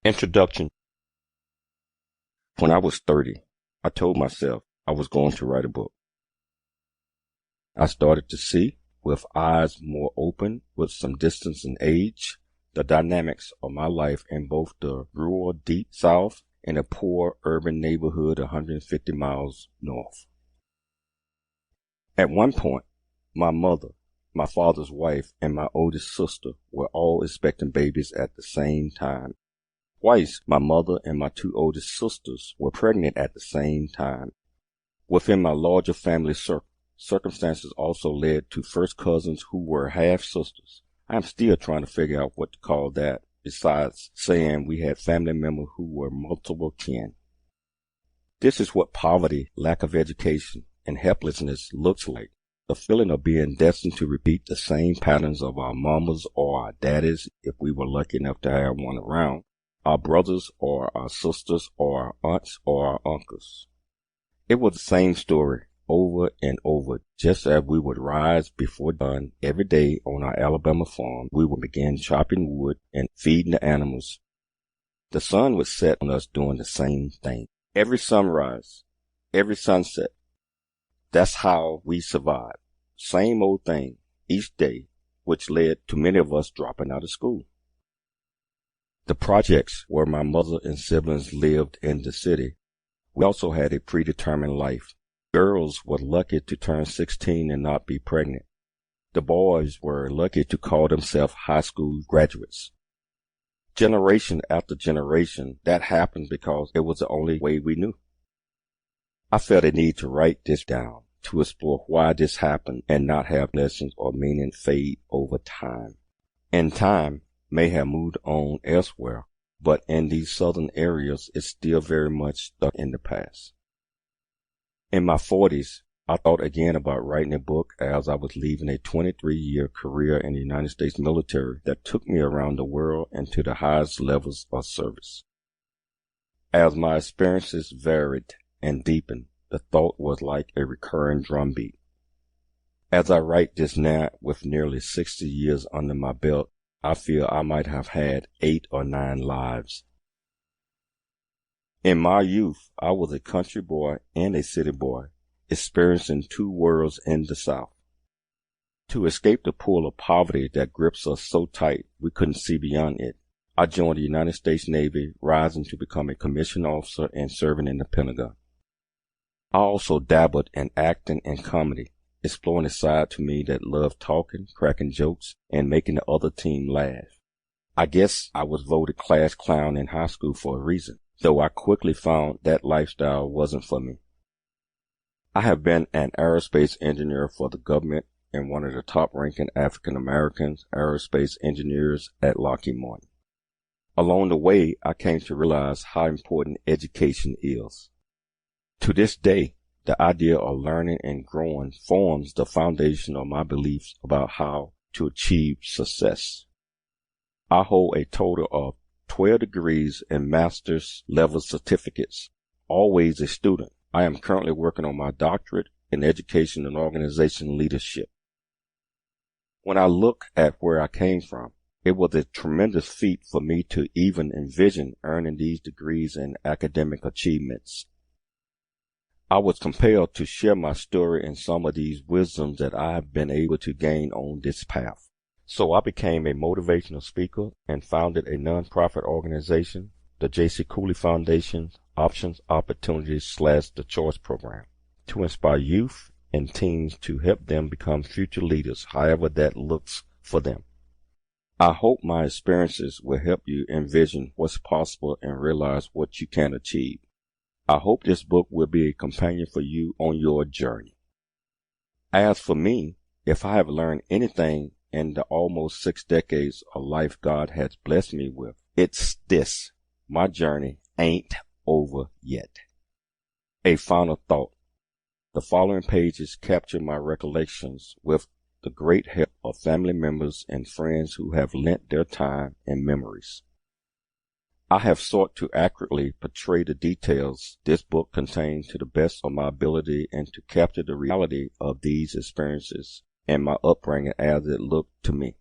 Introduction. When I was 30, I told myself I was going to write a book. I started to see, with eyes more open, with some distance in age, the dynamics of my life in both the rural deep south and a poor urban neighborhood 150 miles north. At one point, my mother, my father's wife, and my oldest sister were all expecting babies at the same time. Twice, my mother and my two oldest sisters were pregnant at the same time. Within my larger family circle, circumstances also led to first cousins who were half-sisters. I am still trying to figure out what to call that, besides saying we had family members who were multiple kin. This is what poverty, lack of education, and helplessness looks like. The feeling of being destined to repeat the same patterns of our mamas or our daddies, if we were lucky enough to have one around, our brothers or our sisters or our aunts or our uncles. It was the same story over and over. Just as we would rise before dawn every day on our Alabama farm, we would begin chopping wood and feeding the animals. The sun would set on us doing the same thing. Every sunrise, every sunset. That's how we survived. Same old thing each day, which led to many of us dropping out of school. The projects where my mother and siblings lived in the city. We also had a predetermined life. Girls were lucky to turn 16 and not be pregnant. The boys were lucky to call themselves high school graduates. Generation after generation, that happened because it was the only way we knew. I felt a need to write this down, to explore why this happened and not have lessons or meaning fade over time. In time, may have moved on elsewhere, but in these southern areas, it's still very much stuck in the past. In my 40s, I thought again about writing a book as I was leaving a 23-year career in the United States military that took me around the world and to the highest levels of service. As my experiences varied and deepened, the thought was like a recurring drumbeat. As I write this now with nearly 60 years under my belt, I feel I might have had 8 or 9 lives. In my youth, I was a country boy and a city boy, experiencing two worlds in the South. To escape the pull of poverty that grips us so tight we couldn't see beyond it, I joined the United States Navy, rising to become a commissioned officer and serving in the Pentagon. I also dabbled in acting and comedy, exploring a side to me that loved talking, cracking jokes, and making the other team laugh. I guess I was voted class clown in high school for a reason, though I quickly found that lifestyle wasn't for me. I have been an aerospace engineer for the government and one of the top-ranking African-American aerospace engineers at Lockheed Martin. Along the way, I came to realize how important education is. To this day, the idea of learning and growing forms the foundation of my beliefs about how to achieve success. I hold a total of 12 degrees and master's level certificates, always a student. I am currently working on my doctorate in education and organization leadership. When I look at where I came from, it was a tremendous feat for me to even envision earning these degrees and academic achievements. I was compelled to share my story and some of these wisdoms that I have been able to gain on this path. So I became a motivational speaker and founded a nonprofit organization, the J.C. Cooley Foundation Options, Opportunities / The Choice Program, to inspire youth and teens to help them become future leaders, however that looks for them. I hope my experiences will help you envision what's possible and realize what you can achieve. I hope this book will be a companion for you on your journey. As for me, if I have learned anything in the almost 6 decades of life God has blessed me with, it's this: my journey ain't over yet. A final thought. The following pages capture my recollections with the great help of family members and friends who have lent their time and memories. I have sought to accurately portray the details this book contains to the best of my ability and to capture the reality of these experiences and my upbringing as it looked to me.